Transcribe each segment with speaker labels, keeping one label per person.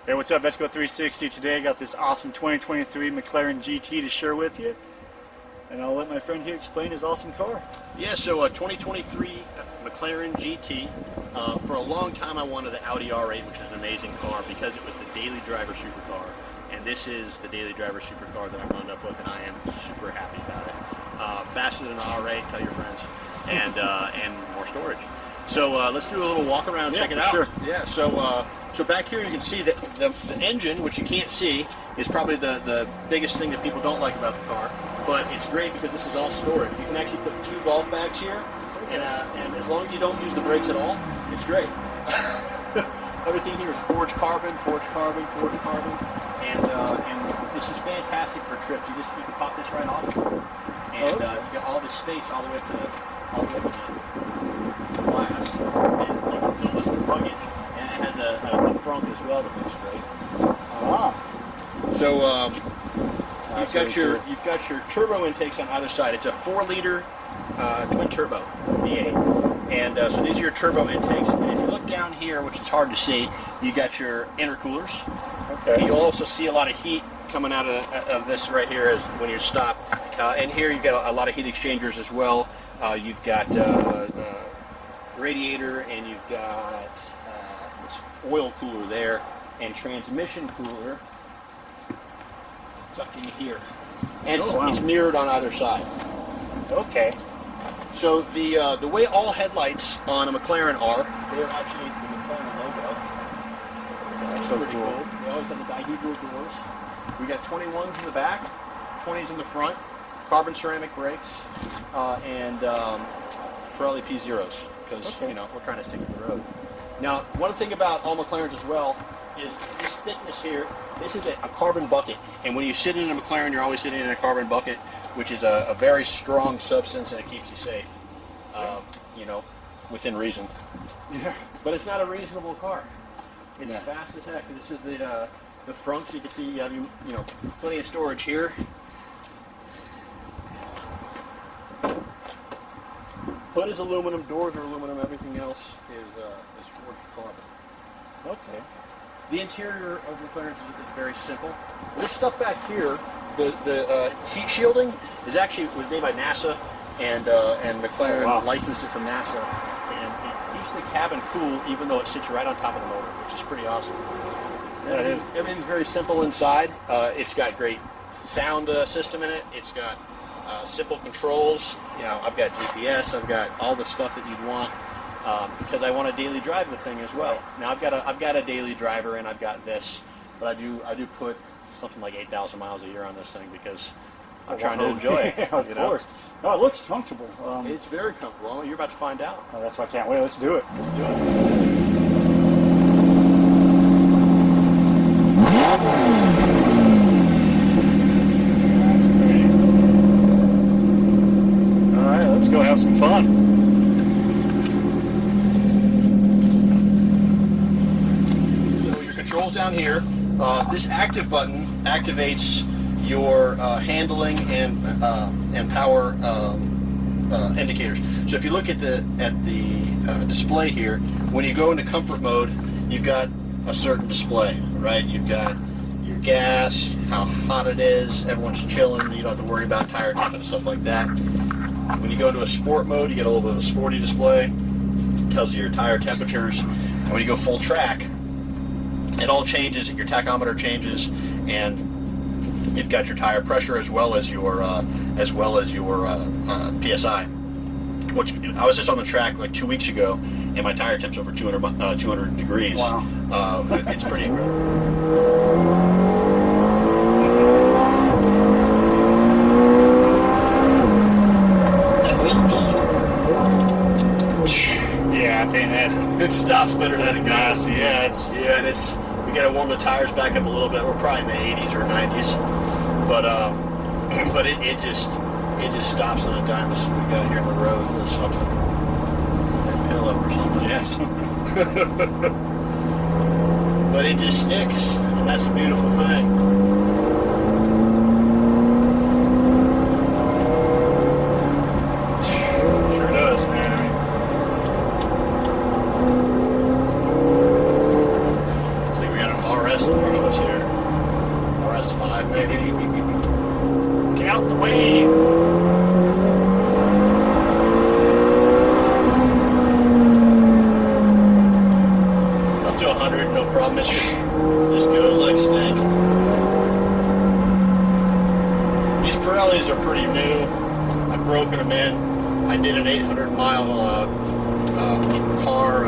Speaker 1: Hey, what's up? Let's go 360 today. I got this awesome 2023 McLaren GT to share with you. And I'll let my friend here explain his awesome car.
Speaker 2: Yeah, so a 2023 McLaren GT. For a long time I wanted the Audi R8, which is an amazing car because it was the daily driver supercar. And this is the daily driver supercar that I wound up with, and I am super happy about it. Faster than the R8, tell your friends, and more storage. So let's do a little walk around, check it out.
Speaker 1: Sure.
Speaker 2: Yeah, so back here you can see that the engine, which you can't see, is probably the biggest thing that people don't like about the car. But it's great because this is all storage. You can actually put 2 golf bags here, and as long as you don't use the brakes at all, it's great. Everything here is forged carbon, and this is fantastic for trips. You can pop this right off, and you get all this space all the way up to the glass, and you can fill this with luggage. And it has a front as well that looks great. So you've got your turbo intakes on either side. It's a 4-liter twin turbo V8, and so these are your turbo intakes. And if you look down here, which is hard to see, you got your intercoolers.
Speaker 1: Okay.
Speaker 2: You'll also see a lot of heat coming out of this right here as when you stop. And here you've got a lot of heat exchangers as well. You've got radiator, and you've got this oil cooler there, and transmission cooler tucked in here. And it's mirrored on either side.
Speaker 1: Okay.
Speaker 2: So the way all headlights on a McLaren are, they're actually the McLaren logo.
Speaker 1: That's so cool.
Speaker 2: They always have the dihedral doors. We got 21s in the back, 20s in the front, carbon ceramic brakes, and Pirelli P0s, because we're trying to stick to the road. Now, one thing about all McLarens as well is this thickness here. This is a carbon bucket, and when you sit in a McLaren, you're always sitting in a carbon bucket, which is a very strong substance, and it keeps you safe, within reason.
Speaker 1: Yeah.
Speaker 2: But it's not a reasonable car. It's fast as heck. This is the front, so you can see you have plenty of storage here. Hood is aluminum, doors are aluminum, everything else is forged carbon.
Speaker 1: Okay.
Speaker 2: The interior of McLaren is very simple. This stuff back here, the heat shielding, was made by NASA, and McLaren licensed it from NASA, and it keeps the cabin cool even though it sits right on top of the motor, which is pretty awesome.
Speaker 1: Yeah, it is.
Speaker 2: Everything's very simple inside. It's got great sound system in it. It's got simple controls. I've got GPS. I've got all the stuff that you'd want. Because I want to daily drive the thing as well. Now I've got a daily driver, and I've got this, but I do put something like 8,000 miles a year on this thing because I'm trying to enjoy it.
Speaker 1: Yeah, of course. Oh, it looks comfortable.
Speaker 2: It's very comfortable. You're about to find out.
Speaker 1: Oh, that's why I can't wait. Let's do it.
Speaker 2: Let's do it.
Speaker 1: Let's go have some fun.
Speaker 2: So your controls down here. This active button activates your handling and power indicators. So if you look at the display here, when you go into comfort mode, you've got a certain display, right? You've got your gas, how hot it is, everyone's chilling, you don't have to worry about tire temp and stuff like that. When you go into a sport mode, you get a little bit of a sporty display. It tells you your tire temperatures. And when you go full track, it all changes. Your tachometer changes, and you've got your tire pressure as well as your PSI. Which I was just on the track like 2 weeks ago, and my tire temp's over 200 degrees.
Speaker 1: Wow.
Speaker 2: It's pretty incredible.
Speaker 1: Yeah, I think
Speaker 2: It stops better than it
Speaker 1: nice.
Speaker 2: goes.
Speaker 1: Yeah,
Speaker 2: And we gotta warm the tires back up a little bit. We're probably in the 80s or 90s, but it just stops on a dime. This we got here on the road or something, a pillow or something.
Speaker 1: Yes.
Speaker 2: But it just sticks, and that's a beautiful thing.
Speaker 1: Sure does, man.
Speaker 2: RS in front of us here. RS5 maybe.
Speaker 1: Get out the way.
Speaker 2: Up to 100, no problem. It just goes like stink. These Pirellis are pretty new. I've broken them in. I did an 800-mile car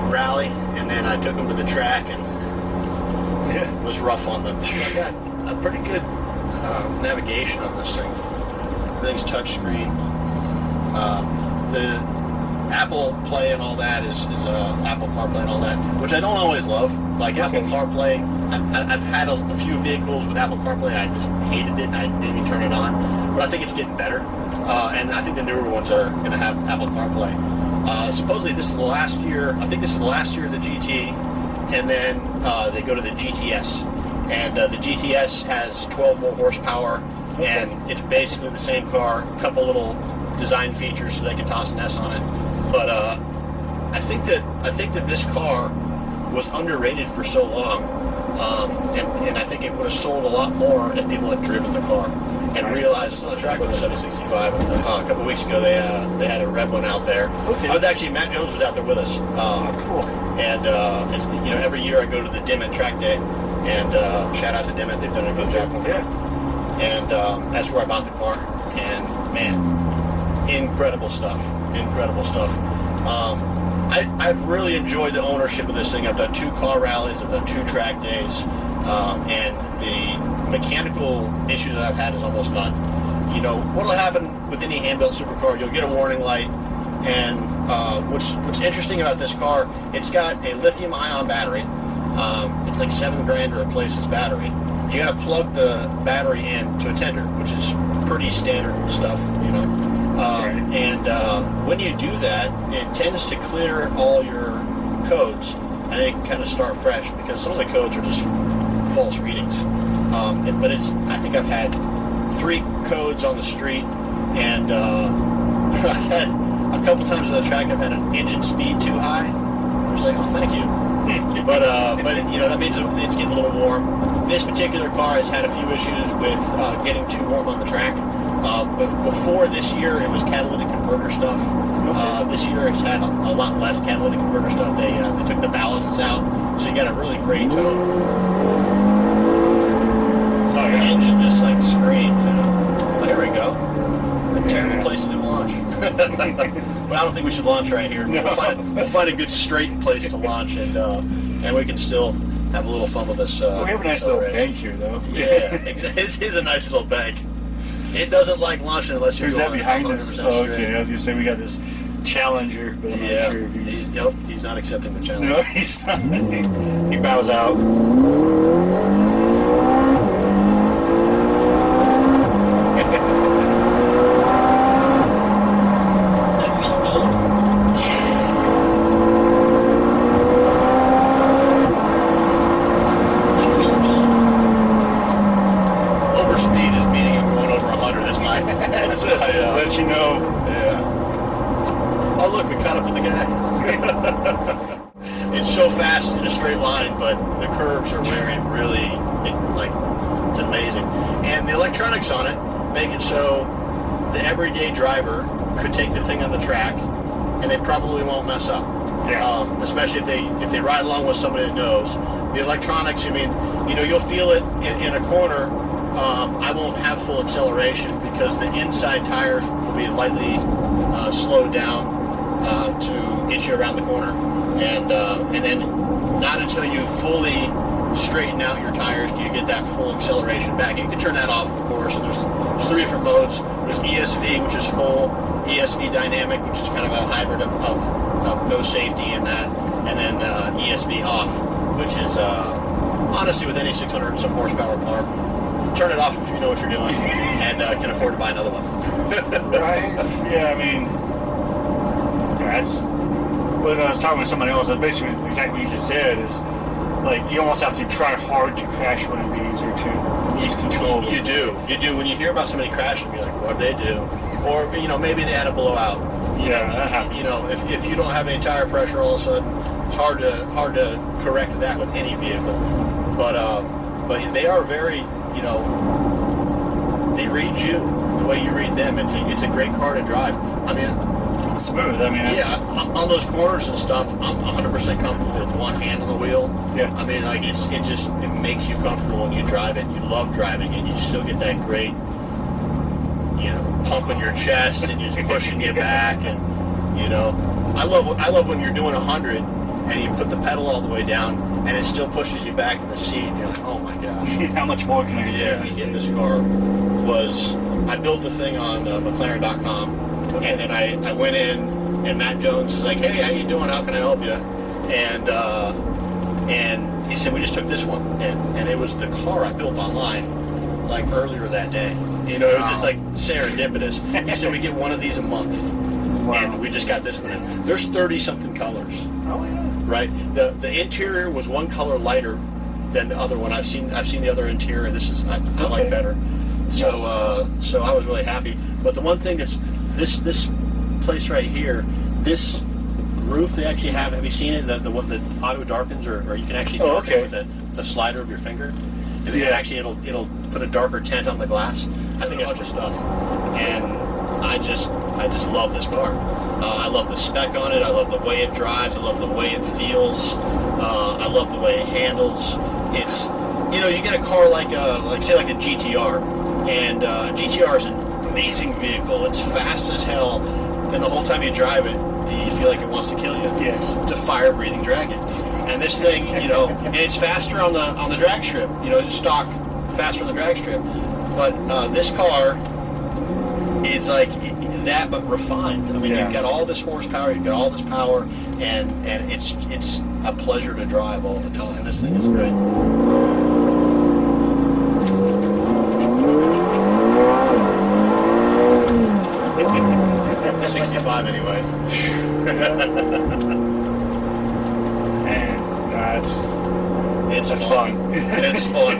Speaker 2: rally, and then I took them to the track, and it was rough on them. I got a pretty good navigation on this thing. Everything's touchscreen. The Apple Play and all that is Apple CarPlay and all that, which I don't always love. Like Apple CarPlay, I've had a few vehicles with Apple CarPlay. I just hated it, and I didn't even turn it on. But I think it's getting better, and I think the newer ones are going to have Apple CarPlay. Supposedly this is the last year. I think this is the last year of the GT, and then they go to the GTS, and the GTS has 12 more horsepower, and it's basically the same car. A couple little design features so they can toss an S on it. But I think that this car was underrated for so long, and I think it would have sold a lot more if people had driven the car and realized it's on the track with a 765. A couple weeks ago, they had a red one out there.
Speaker 1: Okay.
Speaker 2: Matt Jones was out there with us.
Speaker 1: Cool.
Speaker 2: And it's, every year I go to the Dimmitt track day, and shout out to Dimmitt, they've done a good job for me.
Speaker 1: Yeah.
Speaker 2: And that's where I bought the car, and man, incredible stuff. I've really enjoyed the ownership of this thing. I've done 2 car rallies, I've done 2 track days, and the mechanical issues that I've had is almost none. What'll happen with any hand-built supercar, you'll get a warning light, and what's interesting about this car, it's got a lithium-ion battery. It's like $7,000 to replace this battery. You got to plug the battery in to a tender, which is pretty standard stuff, And when you do that, it tends to clear all your codes, and it can kind of start fresh because some of the codes are just false readings. But I think I've had 3 codes on the street, and I've had a couple times on the track. I've had an engine speed too high. I'm just like, oh, thank you. But that means it's getting a little warm. This particular car has had a few issues with getting too warm on the track. But before this year, it was catalytic converter stuff. This year, it's had a lot less catalytic converter stuff. They took the ballasts out, so you got a really great tone. The engine just like screams. Oh, here we go. A terrible place to do launch. Well, I don't think we should launch right here. No. We'll find a good straight place to launch, and we can still have a little fun with this.
Speaker 1: We have a nice little bank here, though.
Speaker 2: Yeah, it is a nice little bank. It doesn't like launching unless you're going
Speaker 1: behind
Speaker 2: 100%
Speaker 1: us?
Speaker 2: straight.
Speaker 1: Oh, okay. I was gonna say we got this Challenger, but I'm not sure if
Speaker 2: he's not accepting the challenge.
Speaker 1: No, he's not. He bows out. Let you know.
Speaker 2: Yeah. Oh, look, we caught up with the guy. It's so fast in a straight line, but the curves are where it really, it's amazing. And the electronics on it make it so the everyday driver could take the thing on the track, and they probably won't mess up.
Speaker 1: Yeah.
Speaker 2: Especially if they ride along with somebody that knows. The electronics, you'll feel it in a corner. I won't have full acceleration because the inside tires will be lightly slowed down to get you around the corner, and then not until you fully straighten out your tires do you get that full acceleration back. You can turn that off, of course, and there's 3 different modes. There's ESV, which is full, ESV dynamic, which is kind of a hybrid of no safety in that, and then ESV off, which is honestly with any 600 and some horsepower car. Turn it off if you know what you're doing and can afford to buy another one.
Speaker 1: Right? Yeah, that's. But I was talking with somebody else. That's basically exactly what you just said. Is like you almost have to try hard to crash one of these or to ease control.
Speaker 2: You do. When you hear about somebody crashing, you're like, what'd they do? Or maybe they had a blowout. If you don't have any tire pressure, all of a sudden It's hard to correct that with any vehicle. But they are very, you know, they read you the way you read them. It's a great car to drive. I mean,
Speaker 1: it's smooth. I mean,
Speaker 2: on those corners and stuff, I'm 100% comfortable with one hand on the wheel.
Speaker 1: Yeah.
Speaker 2: I mean, like it makes you comfortable when you drive it. You love driving it. You still get that great, you know, pump in your chest and just pushing you back. And you know, I love when you're doing 100 and you put the pedal all the way down and it still pushes you back in the seat. You're like, oh my gosh.
Speaker 1: How much more can I do?
Speaker 2: Yeah, in this car was, I built the thing on McLaren.com, and then I went in, and Matt Jones is like, hey, how you doing? How can I help you? And he said, we just took this one, and it was the car I built online, like earlier that day. You know, it was just like serendipitous. He said, we get one of these a month, and we just got this one in. There's 30-something colors.
Speaker 1: Oh, yeah.
Speaker 2: Right? The interior was one color lighter than the other one. I've seen the other interior. This is I like better. So so I was really happy. But the one thing that's this place right here, this roof they actually have you seen it? The one that auto darkens, or you can actually darken it with the slider of your finger. And then it'll put a darker tint on the glass. I think that's just stuff. And I just love this car. I love the spec on it. I love the way it drives. I love the way it feels. I love the way it handles. It's, you know, you get a car like say a GTR, and GTR is an amazing vehicle. It's fast as hell, and the whole time you drive it, you feel like it wants to kill you.
Speaker 1: Yes.
Speaker 2: It's a fire-breathing dragon. And this thing, you know, and it's faster on the drag strip. You know, it's stock faster on the drag strip. But this car is like that, but refined. I mean, you've got all this horsepower, you've got all this power, and it's a pleasure to drive all the time. This thing is great. 65 anyway.
Speaker 1: And
Speaker 2: it's
Speaker 1: fun.
Speaker 2: It's fun.